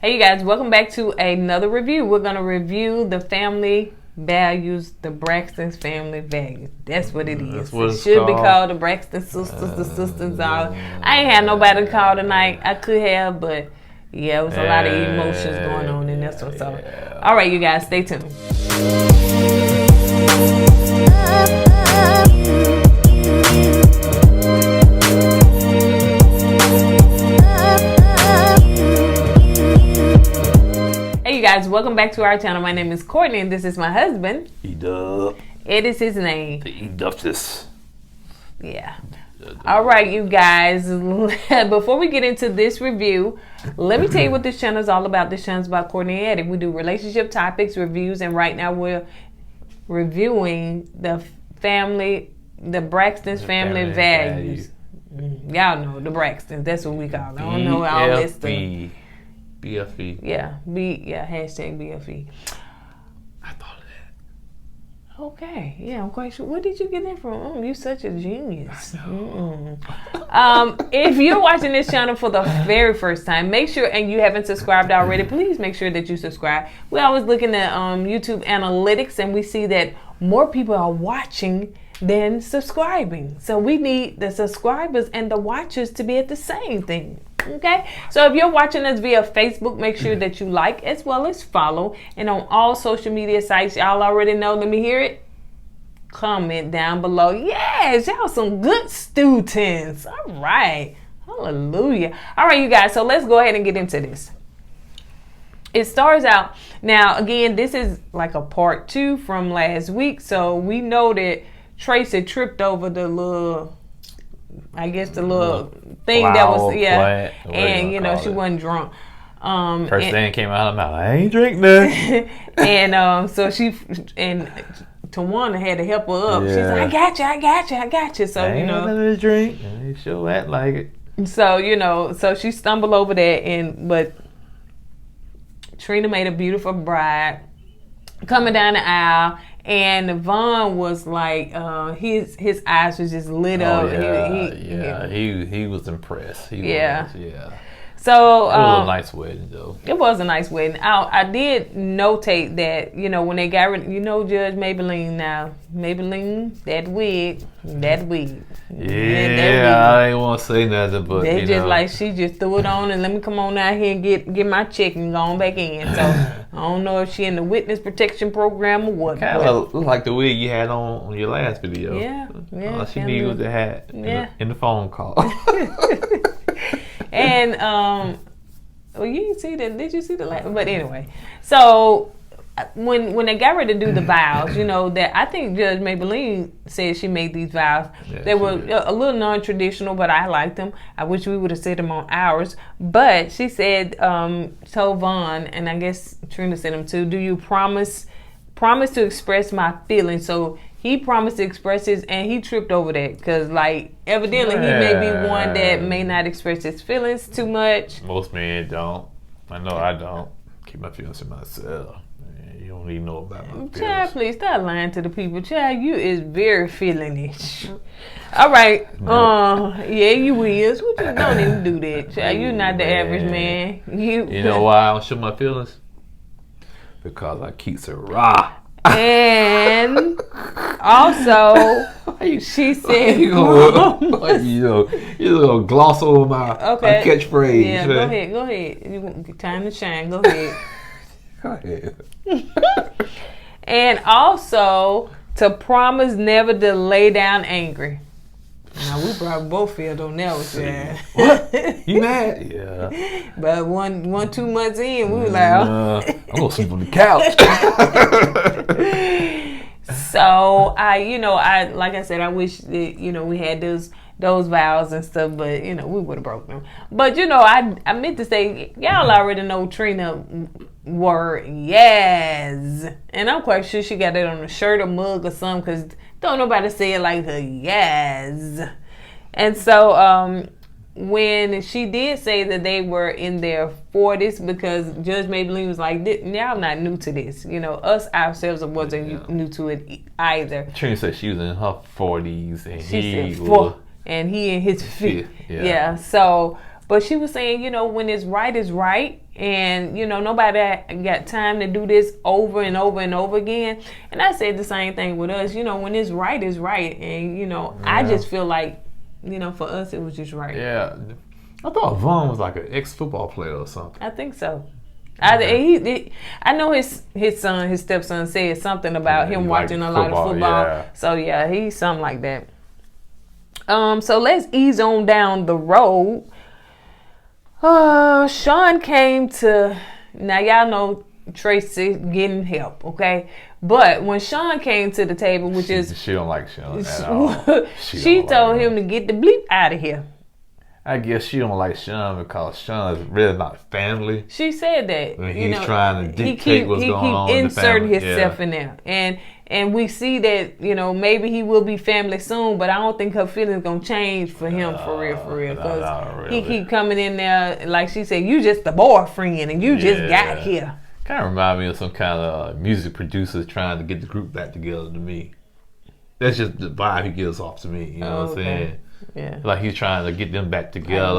Hey, you guys, welcome back to another review. We're going to review the family values, the Braxton Family Values. That's what it is. It should be called the Braxton Sisters, the Sisters. All. I ain't had nobody to call tonight. I could have, but yeah, it was a lot of emotions going on in this one. So, all right, you guys, stay tuned. Hey, you guys, welcome back to our channel. My name is Kourtney, and this is my husband. E-Dub. It is his name. The E-Duchess. Yeah. All right, you guys. Before we get into this review, let me tell you what this channel is all about. This channel is about Kourtney and Eddie. We do relationship topics, reviews, and right now we're reviewing the Braxton's family values. Y'all know the Braxtons. That's what we call them. I don't know all this stuff. BFE. Yeah, hashtag BFE. I thought of that. Okay, yeah, I'm quite sure. Where did you get that from? You're such a genius. I know. If you're watching this channel for the very first time, make sure, and you haven't subscribed already, please make sure that you subscribe. We're always looking at YouTube analytics, and we see that more people are watching than subscribing. So we need the subscribers and the watchers to be at the same thing. Okay, so if you're watching us via Facebook, make sure that you like as well as follow. And on all social media sites, y'all already know. Let me hear it. Comment down below. Yes, y'all some good students. All right. Hallelujah. All right, you guys. So let's go ahead and get into this. It starts out. Now, again, this is like a part 2 from last week. So we know that Traci tripped over the little, I guess the little thing that was, and you know, she wasn't drunk. First thing came out of her mouth, I ain't drink nothing. And so Tawana had to help her up. Yeah. She's like, I got you. So, I ain't nothing to drink. And they sure act like it. So, you know, so she stumbled over that, but Trina made a beautiful bride coming down the aisle. And Vaughn was like, his eyes was just lit up. He was impressed. He was. So it was a nice wedding, though. It was a nice wedding. I did notate that, you know, when they got rid, you know, Judge Maybelline now. Maybelline, that wig. Yeah, I ain't want to say nothing, but they just like, she just threw it on and let me come on out here and get my check and go on back in. So I don't know if she in the witness protection program or what. Kind of look like the wig you had on your last video. Yeah. All she needed was the hat in the phone call. And well, you didn't see that. Did you see the last? But anyway, so when they got ready to do the vows, you know, that I think Judge Maybelline said she made these vows. They were a little non-traditional, but I liked them. I wish we would have said them on ours. But she said, told Vaughn, and I guess Trina said them too, do you promise to express my feelings? So he promised to express his, and he tripped over that because, like, evidently he may be one that may not express his feelings too much. Most men don't. I know I don't. Keep my feelings to myself. You don't even know about my feelings. Child, please stop lying to the people. Child, you is very feeling-ish. All right. Yeah, you is. What you don't even do that, child. You're not the average man. You know why I don't show my feelings? Because I keep it raw. And also, she said, you're gonna gloss over my catchphrase. Yeah, go ahead. Time to shine. Go ahead. Go ahead. And also to promise never to lay down angry. Now we probably both feel on that one. What? You mad? Yeah. But 2 months in, we were like, I'm gonna sleep on the couch. So I like I said, I wish that, you know, we had those vows and stuff, but you know, we would have broke them. But you know, I meant to say, y'all already know Trina word yes, and I'm quite sure she got it on a shirt or mug or something, because don't nobody say it like her yes. And so when she did say that they were in their 40s, because Judge Maybelline was like, y'all not new to this. You know, us ourselves wasn't new to it either. Trina said she was in her 40s and he in his 50s. Yeah. So But she was saying, when it's right, and nobody got time to do this over and over and over again. And I said the same thing with us. When it's right, and I just feel like, for us it was just right. Yeah, I thought Vaughn was like an ex-football player or something. I think so. I know his stepson said something about him watching a lot of football. Yeah. So yeah, he's something like that. So let's ease on down the road. Sean came to, now y'all know Traci getting help, okay? But when Sean came to the table, which she don't like Sean at all. She told him to get the bleep out of here. I guess she don't like Sean because Sean is really not family. She said that. When he's trying to dictate what's going on in the family. He keep inserting himself in there. And we see that, maybe he will be family soon, but I don't think her feelings going to change for him for real. Because he keep coming in there, like she said, you just the boyfriend and you just got here. Kind of remind me of some kind of music producers trying to get the group back together to me. That's just the vibe he gives off to me, you know what I'm saying? Yeah. Like he's trying to get them back together.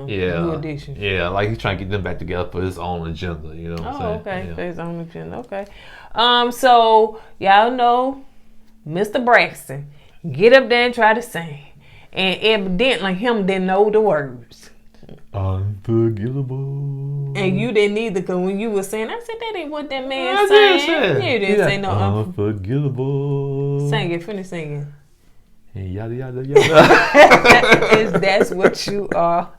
New Edition. Yeah, like he's trying to get them back together for his own agenda, you know what I'm saying? Okay, yeah. for his own agenda, okay. So, y'all know Mr. Braxton get up there and try to sing. And evidently him didn't know the words. Unforgettable. And you didn't either, because when you were saying, I said, that ain't what that man saying. You didn't say no. Unforgettable. Sing it, finish singing. Yada, yada, yada. That's what you are.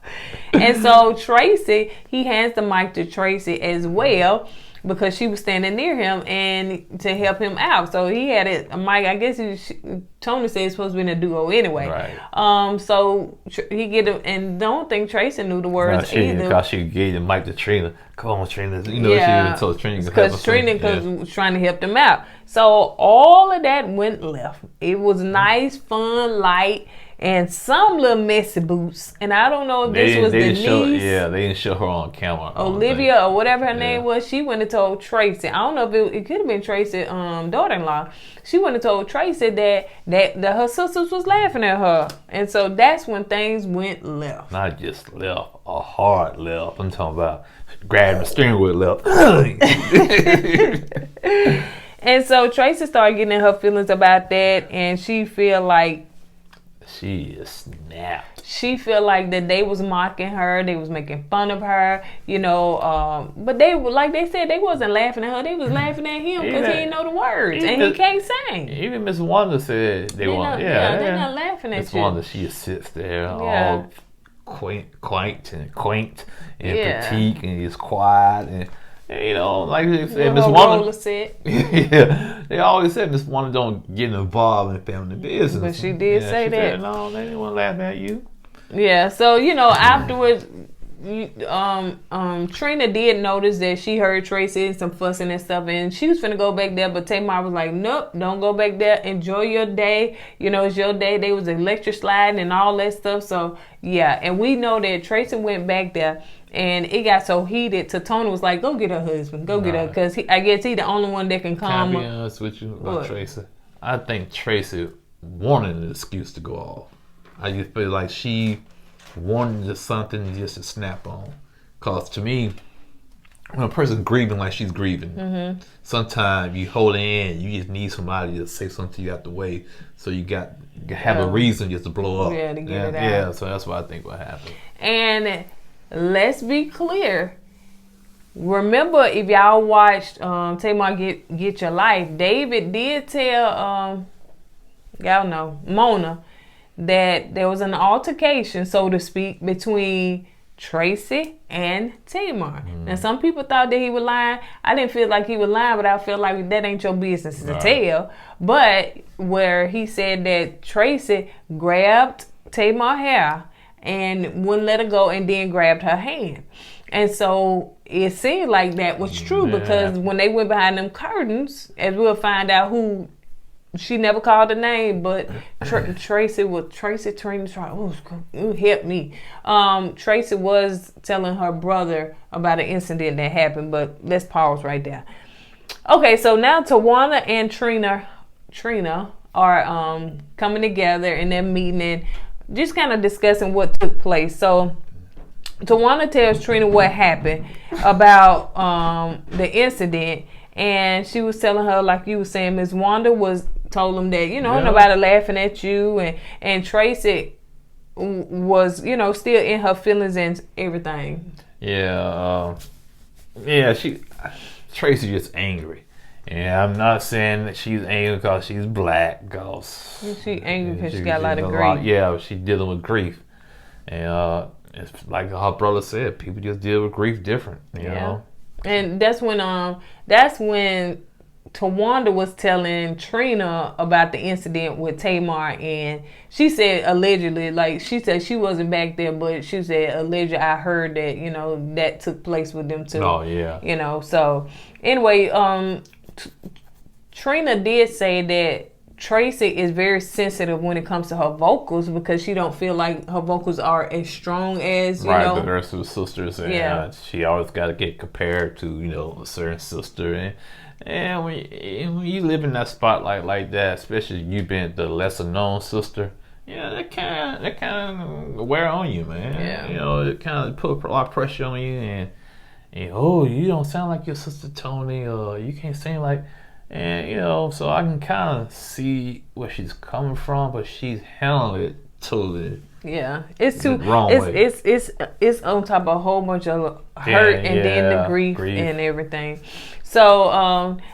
And so Traci, he hands the mic to Traci as well, because she was standing near him and to help him out. So he had a mic. I guess Tony said it's supposed to be in a duo anyway. Right. So he get him, and don't think Traci knew the words either. Because she gave the mic to Trina. Come on, Trina. She even told Trina because Trina was trying to help them out. So all of that went left. It was nice, fun, light, and some little messy boots. And I don't know if this was the niece. They didn't show her on camera. Olivia or whatever her name was. She went and told Traci. I don't know if it could have been Traci's daughter-in-law. She went and told Traci that her sisters was laughing at her. And so that's when things went left. Not just left, a hard left. I'm talking about grabbing the steering wheel left. And so Traci started getting in her feelings about that, and she feel like she is snapped. She feel like that they was mocking her, they was making fun of her, but they were, like they said, they wasn't laughing at her, they was laughing at him because he didn't know the words and he can't sing. Even Miss Wanda said they're not laughing at Miss Wanda, she sits there all quaint and petite and is quiet and like they said, Miss Wanda. They always said Miss Wanda don't get involved in family business. But she did say that. Said, no, they didn't want to laugh at you. Yeah, so afterwards, Trina did notice that she heard Traci and some fussing and stuff, and she was finna go back there, but Tamar was like, nope, don't go back there. Enjoy your day. It's your day. They was electric sliding and all that stuff. So yeah, and we know that Traci went back there. And it got so heated to Tony was like, go get her husband. Go get her. Because I guess he the only one that can calm her. Can I be honest with you about Traci? I think Traci wanted an excuse to go off. I just feel like she wanted just something just to snap on. Because to me, when a person's grieving like she's grieving, sometimes you hold it in. You just need somebody to say something to you out the way. So you have a reason just to blow up. Yeah, to get it out. Yeah, so that's what I think what happened. And let's be clear. Remember, if y'all watched Tamar Get Your Life, David did tell Mona that there was an altercation, so to speak, between Traci and Tamar. Now, some people thought that he was lying. I didn't feel like he was lying, but I feel like that ain't your business to tell. But where he said that Traci grabbed Tamar's hair and wouldn't let her go, and then grabbed her hand. And so it seemed like that was true because when they went behind them curtains, as we'll find out who, she never called the name, but Traci help me. Traci was telling her brother about an incident that happened, but let's pause right there. Okay, so now Tawana and Trina are coming together and they're meeting and just kind of discussing what took place. So Tawanda tells Trina what happened about the incident, and she was telling her, like you were saying, Miss Wanda told them that nobody laughing at you, and Traci was still in her feelings and everything. Yeah, Traci just angry. And I'm not saying that she's angry because she's black, because she's angry because she got a lot of grief. She's dealing with grief, and it's like her brother said, people just deal with grief different, you know. And that's when Tawanda was telling Trina about the incident with Tamar, and she said allegedly, like she said she wasn't back there, but she said allegedly I heard that that took place with them too. Oh yeah. So anyway, Trina did say that Traci is very sensitive when it comes to her vocals because she don't feel like her vocals are as strong as the rest of the sisters, and she always got to get compared to a certain sister, and when you live in that spotlight like that, especially you being the lesser known sister, that kind of wear on you, man. It kind of put a lot of pressure on you, and you don't sound like your sister Tony, or you can't sing like. And so I can kind of see where she's coming from, but she's handling it totally. Yeah, it's too wrong way. It's on top of a whole bunch of hurt and then the grief and everything. So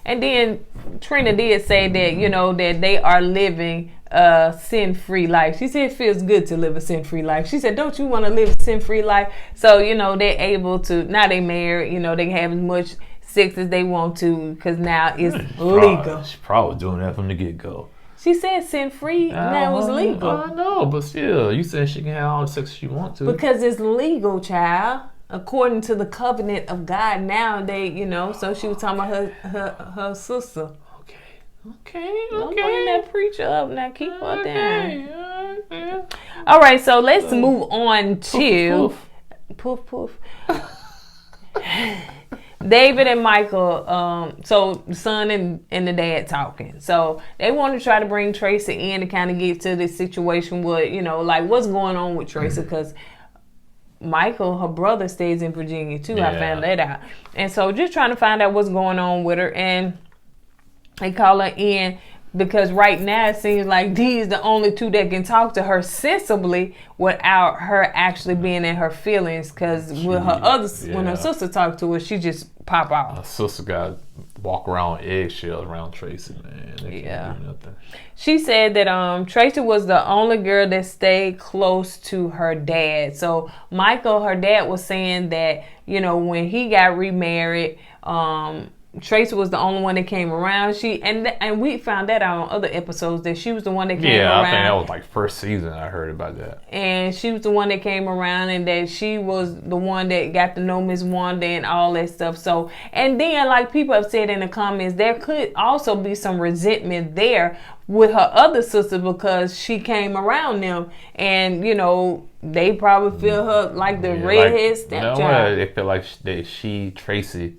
and then Trina did say that that they are living a sin-free life. She said it feels good to live a sin-free life. She said, don't you want to live a sin-free life? So they're able to, now they married, they can have as much sex as they want to because now it's legal. She's probably doing that from the get-go. She said sin-free, now it was legal. I know, but still, you said she can have all the sex she wants to. Because it's legal, child. According to the covenant of God, now they, so she was talking about her sister. Okay. Don't bring that preacher up now. Keep her down. Okay. All right, so let's move on to poof. David and Michael, so the son and the dad talking. So they want to try to bring Traci in to kind of get to this situation with, like what's going on with Traci, because Michael, her brother, stays in Virginia too. Yeah. I found that out. And so just trying to find out what's going on with her. And they call her in because right now it seems like Dee is the only two that can talk to her sensibly without her actually being in her feelings. Because with her when her sister talks to her, she just pop off. Her sister got to walk around eggshells around Traci, man. They can't do nothing. She said that Traci was the only girl that stayed close to her dad. So Michael, her dad, was saying that when he got remarried, Traci was the only one that came around. And we found that out on other episodes that she was the one that came around. Yeah, I think that was like first season I heard about that. And she was the one that came around, and that she was the one that got to know Miss Wanda and all that stuff. So, and then like people have said in the comments, there could also be some resentment there with her other sister because she came around them, and they probably feel her like the redhead stepchild. They feel like Traci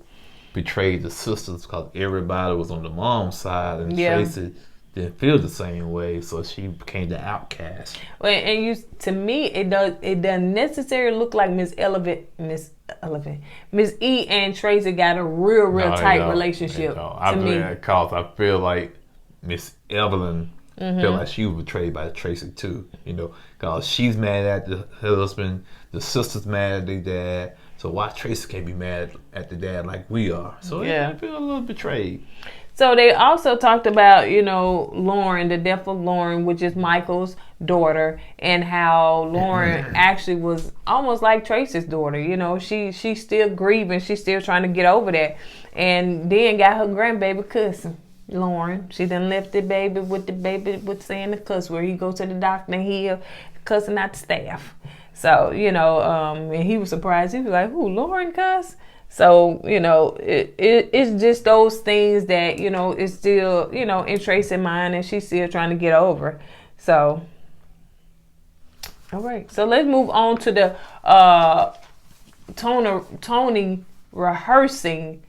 betrayed the sisters because everybody was on the mom's side, and Traci didn't feel the same way, so she became the outcast. Well, and to me, it doesn't necessarily look like Miss E and Traci got a real tight relationship. Because I feel like Miss Evelyn feel like she was betrayed by Traci too, because she's mad at the husband, the sister's mad at their dad. So why Traci can't be mad at the dad like we are? So I feel a little betrayed. So they also talked about, Lauren, the death of Lauren, which is Michael's daughter, and how Lauren actually was almost like Traci's daughter. She's still grieving. She's still trying to get over that. And then got her grandbaby cousin, Lauren. She done left the baby with saying the cuss where he go to the doctor and he cussing out the staff. So, and he was surprised. He was like, "Who, Lauren cuss?" So, it's just those things that, it's still, in Traci's mind, and she's still trying to get over. So, all right. So let's move on to the Tony rehearsing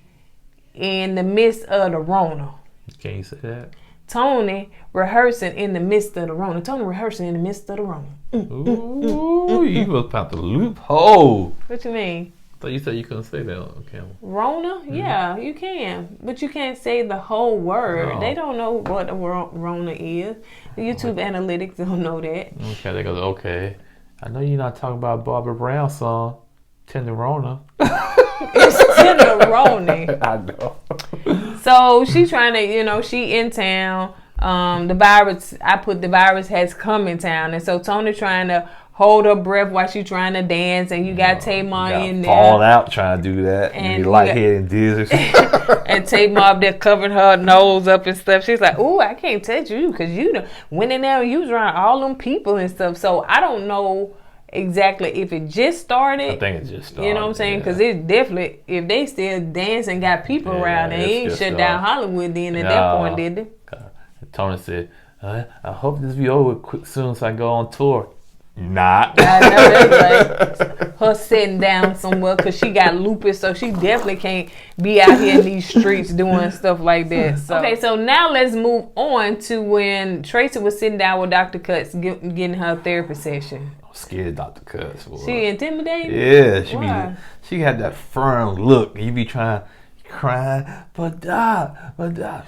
in the midst of the Rona. Can you say that? Tony rehearsing in the midst of the Rona. Tony rehearsing in the midst of the Rona. Ooh, you was about the loophole. What you mean? I thought you said you couldn't say that on camera. Rona? Yeah, you can. But you can't say the whole word. No. They don't know what a Rona is. The YouTube analytics don't know that. Okay, they go, okay. I know you're not talking about Barbara Brown's song, Tenderona. It's Tenderoni. I know. So she's trying to, she in town. The virus has come in town. And so Tony trying to hold her breath while she's trying to dance. And you got Tamar in there. Falling out trying to do that. And be lightheaded and dizzy. And Tamar up there covering her nose up and stuff. She's like, ooh, I can't touch you because you went in there and you was around all them people and stuff. So I don't know exactly if it just started. I think it just started. You know what I'm saying? Because it's definitely, if they still dancing, got people around, they ain't shut down Hollywood then at that point, did they? Tony said, I hope this be over quick soon so I go on tour. Not. I know that's like her sitting down somewhere because she got lupus, so she definitely can't be out here in these streets doing stuff like that. So. Okay, so now let's move on to when Traci was sitting down with Dr. Cuts getting her therapy session. I'm scared Dr. Cuts. Boy. She intimidated? Yeah, she had that firm look. You be trying to cry, but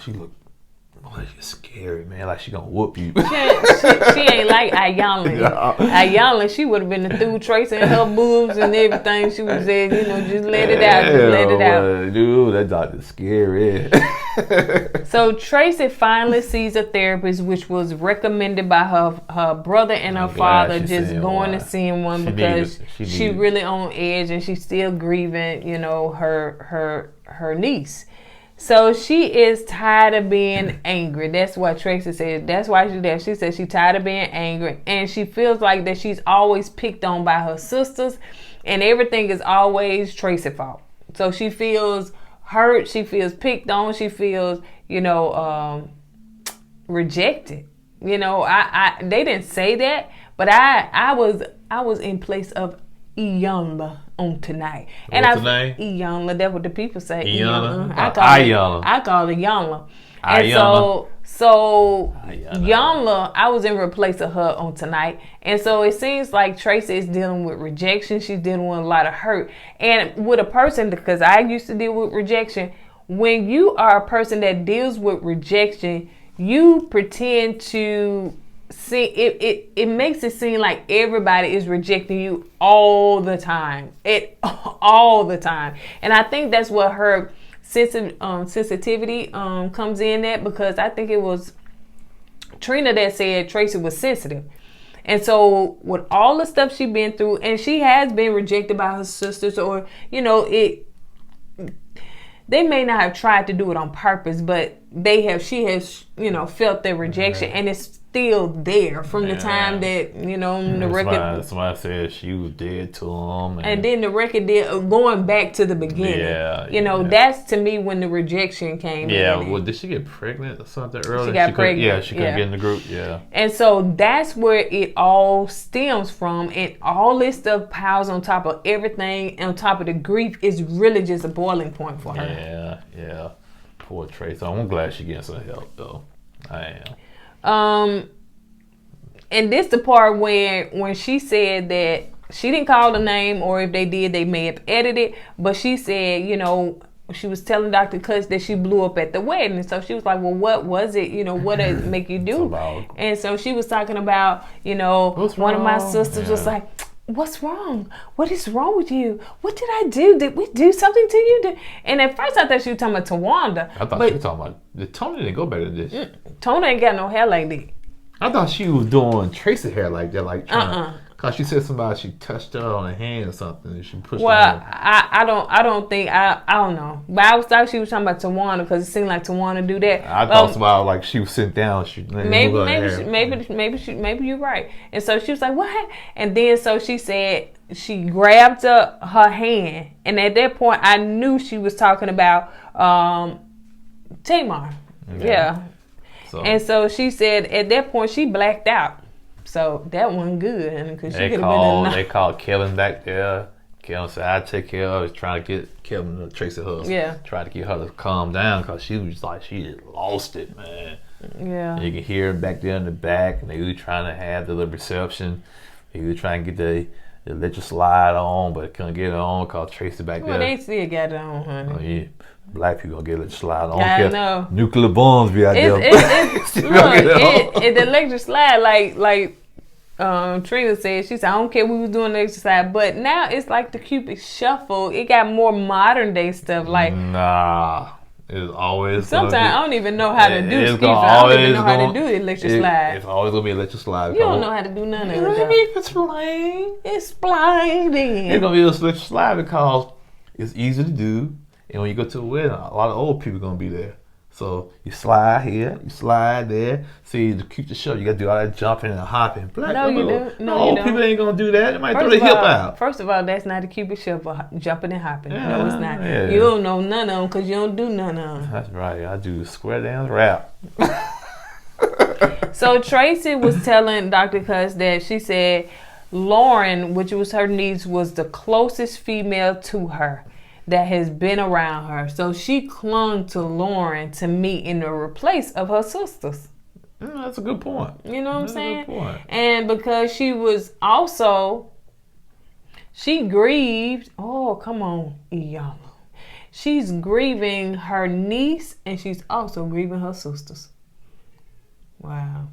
she looked. Oh, she's scary, man. Like she gonna whoop you. She ain't like Ayanna. Ayanna, she would have been through Traci and her boobs and everything. She would have said, just let it out, let it out. Dude, that doctor's scary. So Traci finally sees a therapist, which was recommended by her brother and her father, just going to see one because she really on edge and she's still grieving, her niece. So she is tired of being angry. That's what Traci said. That's why she's there. She said she's tired of being angry. And she feels like that she's always picked on by her sisters. And everything is always Traci's fault. So she feels hurt. She feels picked on. She feels, rejected. They didn't say that. But I was in place of Iyanla on tonight. And Iyanla, that's what the people say. Iyanla. I call it Iyanla. And so Iyanla, I was in replace of her on tonight. And so it seems like Traci is dealing with rejection. She's dealing with a lot of hurt. And with a person, because I used to deal with rejection, when you are a person that deals with rejection, you pretend to see it makes it seem like everybody is rejecting you all the time. All the time. And I think that's what her sensitivity comes in at, because I think it was Trina that said Traci was sensitive. And so with all the stuff she's been through, and she has been rejected by her sisters, or they may not have tried to do it on purpose, but she has felt their rejection, and it's still there from the time that the record. That's why I said she was dead to him, and then the record did going back to the beginning. That's to me when the rejection came. Well, did she get pregnant or something earlier? She got pregnant. She couldn't get in the group. Yeah, and so that's where it all stems from, and all this stuff piles on top of everything, on top of the grief is really just a boiling point for her. Yeah. Poor Traci. I'm glad she getting some help though. I am. And this the part when she said that she didn't call the name, or if they did, they may have edited, but she said, she was telling Dr. Cuts that she blew up at the wedding. And so she was like, well, what was it? What did it make you do? And so she was talking about, one of my sisters was like, what's wrong? What is wrong with you? What did I do? Did we do something to you? And at first I thought she was talking about Tawanda. I thought she was talking about Tony didn't go better than this. Tony ain't got no hair like that. I thought she was doing Traci hair like that, like cause she said she touched her on the hand or something, and she pushed. Well, I don't know, but I thought she was talking about Tawana, because it seemed like Tawana do that. I thought about like she was sitting down. Maybe you're right. And so she was like, what? And then so she said she grabbed her hand, and at that point I knew she was talking about Tamar. Yeah. And so she said at that point she blacked out. So that wasn't good. Because she could have been They called Kellen back there. Kellen said, I'd take care of her. I was trying to get Kellen to Traci her. Yeah. Try to get her to calm down, because she was like, she just lost it, man. Yeah. And you can hear him back there in the back, and they were trying to have the little reception. He was trying to get the electric slide on, but couldn't get it on because Traci back there. Well, they still got it on, honey. Oh, yeah. Black people gonna get electric slide on. I know. Nuclear bombs be out there. The electric slide, like Trina said, she said, I don't care we was doing the electric slide, but now it's like the Cupid Shuffle. It got more modern day stuff. Like, nah, it's always. Sometimes I don't even know how to do. I don't even know how to do the electric slide. It's always gonna be electric slide. You don't know how to do none of it. Let me explain. Explain then. It's gonna be an electric slide because it's easy to do. And when you go to a wedding, a lot of old people gonna be there. So you slide here, you slide there. See, to keep the show, you gotta do all that jumping and hopping. No, you don't. No, old people ain't gonna do that. They might throw their hip out. First of all, that's not a Cupid Shuffle, jumping and hopping. Yeah, no, it's not. Yeah. You don't know none of them because you don't do none of them. That's right. I do square dance rap. So Traci was telling Dr. Cuss that she said Lauren, which was her niece, was the closest female to her that has been around her. So she clung to Lauren to meet in the replace of her sisters. That's a good point. You know what I'm saying? That's a good point. And because she was also, she grieved. Oh, come on, Iyama. She's grieving her niece and she's also grieving her sisters. Wow.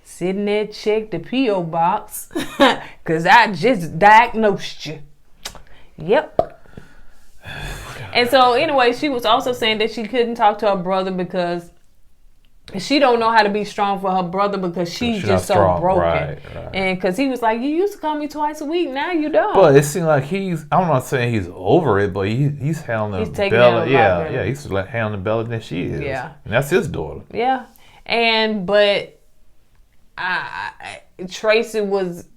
Sitting there, check the P.O. box because I just diagnosed you. Yep. And so anyway, she was also saying that she couldn't talk to her brother because she don't know how to be strong for her brother because she's just so strong. broken. Right. And because he was like, you used to call me twice a week, now you don't. But it seems like I'm not saying he's over it, but he's handling the Bella. Yeah, he's like handling Bella than she is. Yeah. And that's his daughter. Yeah. But Traci was,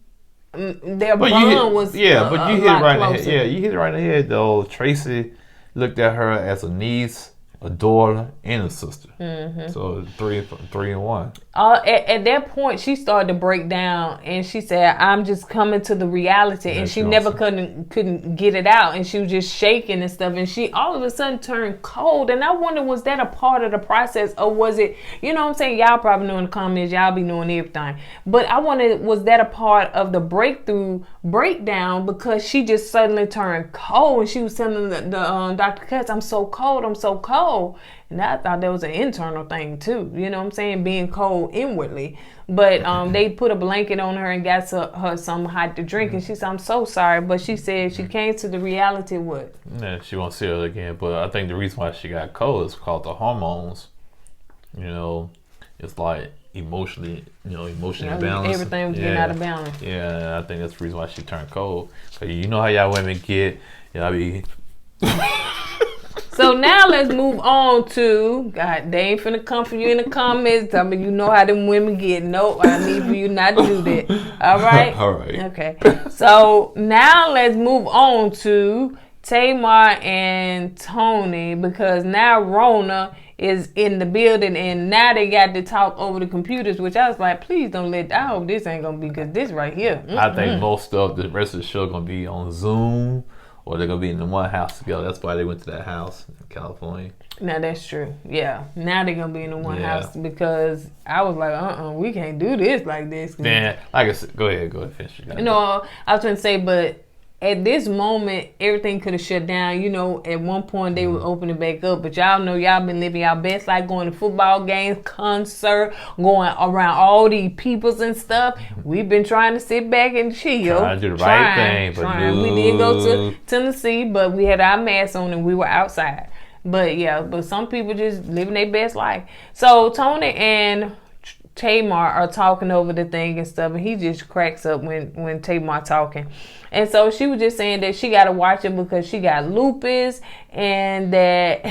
their bond was but you hit it right in the head. closer. Yeah, you hit it right in the head though. Traci looked at her as a niece, a daughter, and a sister. Mm-hmm. So three in one. At that point, she started to break down, and she said, "I'm just coming to the reality," and she never couldn't get it out, and she was just shaking and stuff, and she all of a sudden turned cold. And I wonder, was that a part of the process, or was it? You know what I'm saying? Y'all probably know in the comments. Y'all be knowing everything, but I wonder, was that a part of the breakdown because she just suddenly turned cold, and she was telling the Dr. Cuss, "I'm so cold, I'm so cold." And I thought that was an internal thing too. You know what I'm saying? Being cold inwardly. But they put a blanket on her and got her some hot to drink. And she said, "I'm so sorry." But she said she came to the reality what? Yeah, she won't see it again. But I think the reason why she got cold is because the hormones, it's like emotionally imbalanced. Everything was getting out of balance. Yeah, and I think that's the reason why she turned cold. So you know how y'all women get, y'all be... So now let's move on to, God, they ain't finna come for you in the comments. Tell me you know how them women get. Nope, I need for you not to do that. All right? All right. Okay. So now let's move on to Tamar and Tony, because now Rona is in the building and now they got to talk over the computers, which I was like, please don't I hope this ain't gonna be, because this right here. I think most of the rest of the show gonna be on Zoom, or they're gonna be in the one house together. That's why they went to that house in California. Now that's true. Yeah. Now they're gonna be in the one house, because I was like, we can't do this like this. Then, like I said, go ahead, finish. No, I was gonna say, but at this moment, everything could have shut down. At one point they were opening back up, but y'all know y'all been living y'all best life, going to football games, concert, going around all these peoples and stuff. We've been trying to sit back and chill. Trying to do the right thing, but no. We did go to Tennessee, but we had our masks on and we were outside. But some people just living their best life. So Tony and Tamar are talking over the thing and stuff, and he just cracks up when Tamar talking. And so she was just saying that she got to watch it because she got lupus, and that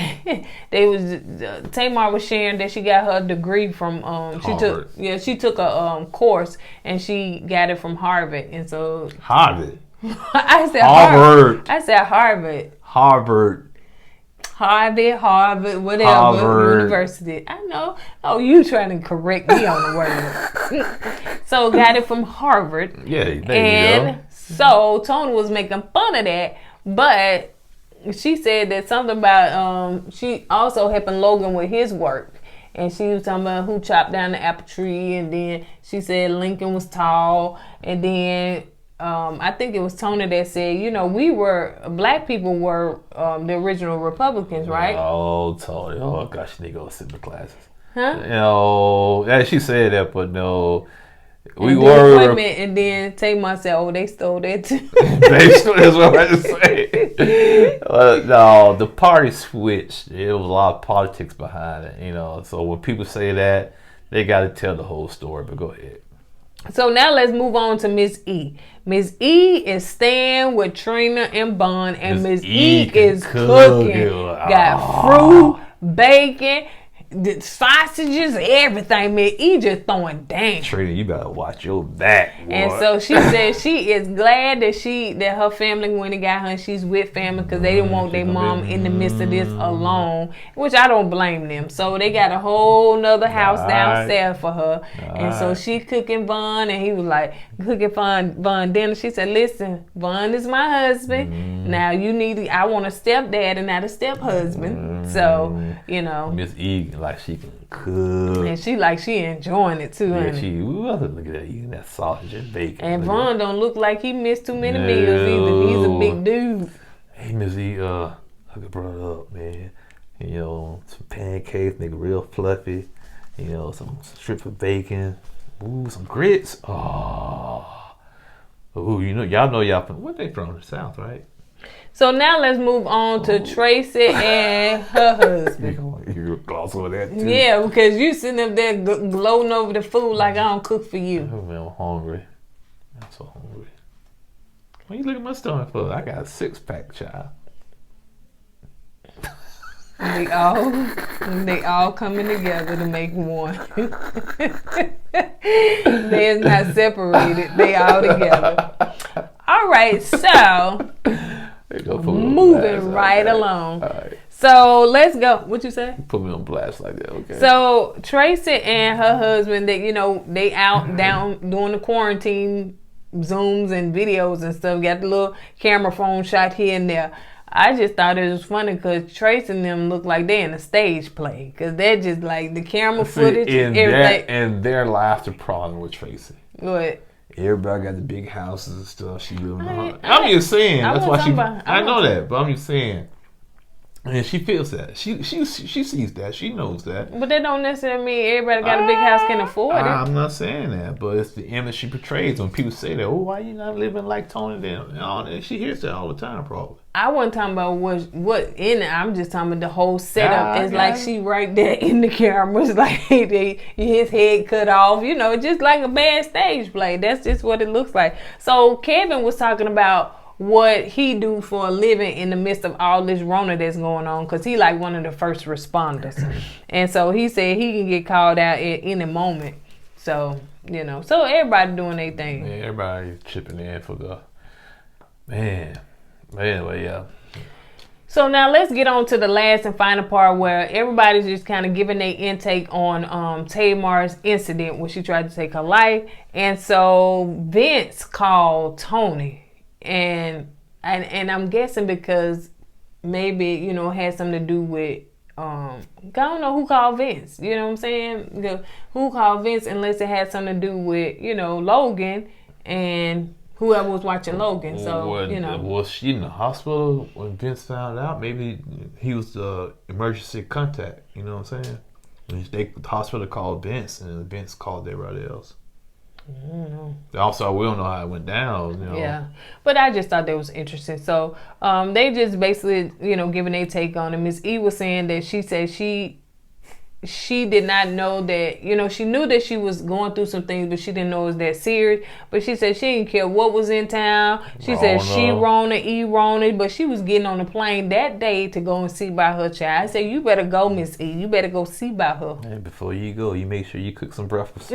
Tamar was sharing that she got her degree from Harvard. she took a course and she got it from Harvard. And so Harvard. I said Harvard. I said Harvard. Harvard, whatever, Harvard. University. I know. Oh, you trying to correct me on the word. So got it from Harvard. Yeah, there you go. So Tony was making fun of that, but she said that something about she also helping Logan with his work. and she was talking about who chopped down the apple tree, and then she said Lincoln was tall, and then I think it was Tony that said, black people were the original Republicans, right? Oh, Tony. Oh, gosh, you need to go sit in the classes. Huh? Yeah, she said that, but no. We were. And then Tamar said, "Oh, they stole that too." That's what I just say. No, the party switched. There was a lot of politics behind it, So when people say that, they got to tell the whole story. But go ahead. So now let's move on to Miss E. Miss E is staying with Trina and Bond, and Miss E is cooking. Got fruit, bacon, the sausages, everything, man. E just throwing down. Trina, you better watch your back, boy. And so she said she is glad that her family went and got her, and she's with family because they didn't want their mom in the midst of this alone, which I don't blame them. So they got a whole nother house downstairs for her. And so she cooking Vaughn, and he was like cooking Vaughn dinner. She said, "Listen, Vaughn is my husband. Now I want a stepdad and not a step husband." So, Miss E, like she can cook. And she enjoying it too, honey. We wasn't looking at eating that sausage and bacon. And Vaughn don't look like he missed too many meals either. He's a big dude. Hey, Miss E, hook a brother up, man. Some pancakes, nigga, real fluffy. Some strips of bacon. Ooh, some grits. Oh. Ooh, y'all know y'all from, what they from? The South, right? So now let's move on to Traci and her husband. You gloss over that too. Yeah, because you sitting up there gloating over the food like I don't cook for you. Oh man, I'm hungry. I'm so hungry. What you look at my stomach for? I got a 6-pack, child. They all coming together to make one. They're not separated. They all together. All right, so moving right along. All right. So let's go. What you say? Put me on blast like that, okay? So Traci and her husband, they out down doing the quarantine Zooms and videos and stuff. Got the little camera phone shot here and there. I just thought it was funny because Traci and them look like they in a stage play because they're just like the camera footage and everything. And their laughter problem with Traci. What? Everybody got the big houses and stuff. She living on. I'm just saying. That's why I know that, but I'm just saying. And she feels that. She sees that. She knows that. But that don't necessarily mean everybody got a big house can afford it. I'm not saying that, but it's the image she portrays when people say that. Oh, why you not living like Tony? Then she hears that all the time, probably. I wasn't talking about what in it. I'm just talking about the whole setup. It's like she right there in the cameras, like his head cut off. Just like a bad stage play. That's just what it looks like. So Kevin was talking about what he do for a living in the midst of all this Rona that's going on, because he like one of the first responders. And so he said he can get called out at any moment. So, so everybody doing their thing. Yeah, everybody chipping in for the man. But anyway, yeah. So now let's get on to the last and final part where everybody's just kind of giving their intake on Tamar's incident when she tried to take her life. And so Vince called Tony. And I'm guessing because maybe, it had something to do with, I don't know who called Vince. You know what I'm saying? Who called Vince unless it had something to do with, Logan and whoever was watching Logan. So, Was she in the hospital when Vince found out? Maybe he was the emergency contact. You know what I'm saying? The hospital called Vince and Vince called everybody else. I don't know. Also, we don't know how it went down. Yeah, but I just thought that was interesting. So they just basically, giving their take on it. Miss E was saying that she said she did not know that, she knew that she was going through some things, but she didn't know it was that serious. But she said she didn't care what was in town. She said she Rona, but she was getting on the plane that day to go and see about her child. I said, you better go, Miss E. You better go see about her. And before you go, you make sure you cook some breakfast.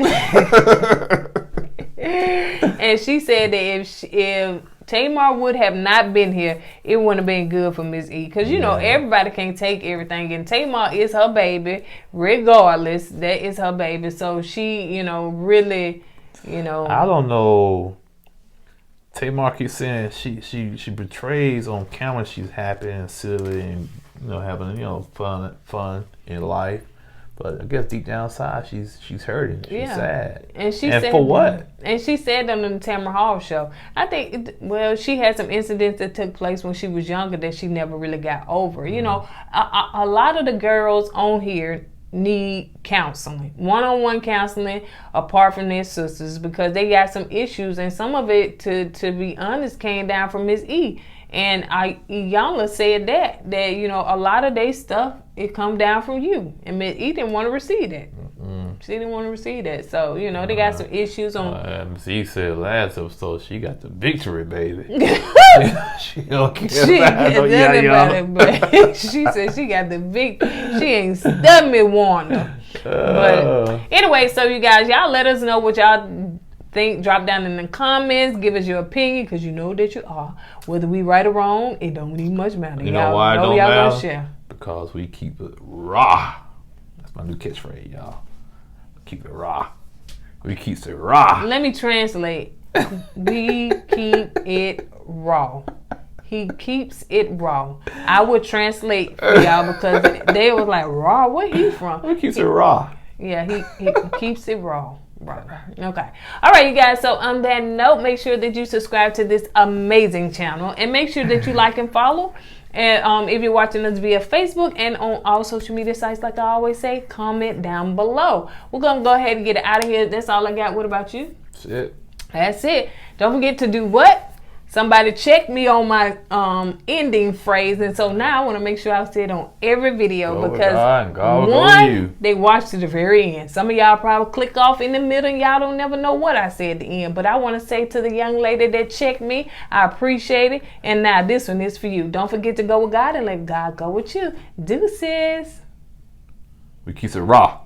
And she said that if Tamar would have not been here, it wouldn't have been good for Miss E. Because, everybody can't take everything. And Tamar is her baby, regardless. That is her baby. So she, really, I don't know. Tamar keeps saying she betrays on camera she's happy and silly and, having, fun in life. But I guess deep down inside, she's hurting. She's sad. And said, for what? And she said on the Tamara Hall show, I think, she had some incidents that took place when she was younger that she never really got over. You know, a lot of the girls on here need counseling, one-on-one counseling, apart from their sisters, because they got some issues, and some of it, to be honest, came down from Miss E. And Iyanla said that you know, a lot of their stuff, it come down from you, and Miss E didn't want to receive that. She didn't want to receive that, so you know they got some issues on. Miss E said last episode she got the victory, baby. She don't care about it, but she said she got the victory. She ain't stunned me, Wanda. But anyway, so you guys, y'all let us know what y'all think. Drop down in the comments, give us your opinion, because you know that you are. Whether we right or wrong, it don't even much matter. You know why it don't matter? Share. Because we keep it raw. That's my new catchphrase, y'all. Keep it raw. We keep it raw. Let me translate. We keep it raw. He keeps it raw. I would translate for y'all because they was like, raw? Where he from? He keeps it raw. Yeah, he keeps it raw. Okay. All right, you guys. So on that note, make sure that you subscribe to this amazing channel, and make sure that you like and follow. And if you're watching us via Facebook and on all social media sites, like I always say, comment down below. We're gonna go ahead and get it out of here. That's all I got. What about you? That's it. That's it. Don't forget to do what? Somebody checked me on my ending phrase, and so now I want to make sure I say it on every video, because one, they watch to the very end. Some of y'all probably click off in the middle and y'all don't never know what I said at the end. But I want to say to the young lady that checked me, I appreciate it. And now this one is for you. Don't forget to go with God and let God go with you. Deuces. We keep it raw.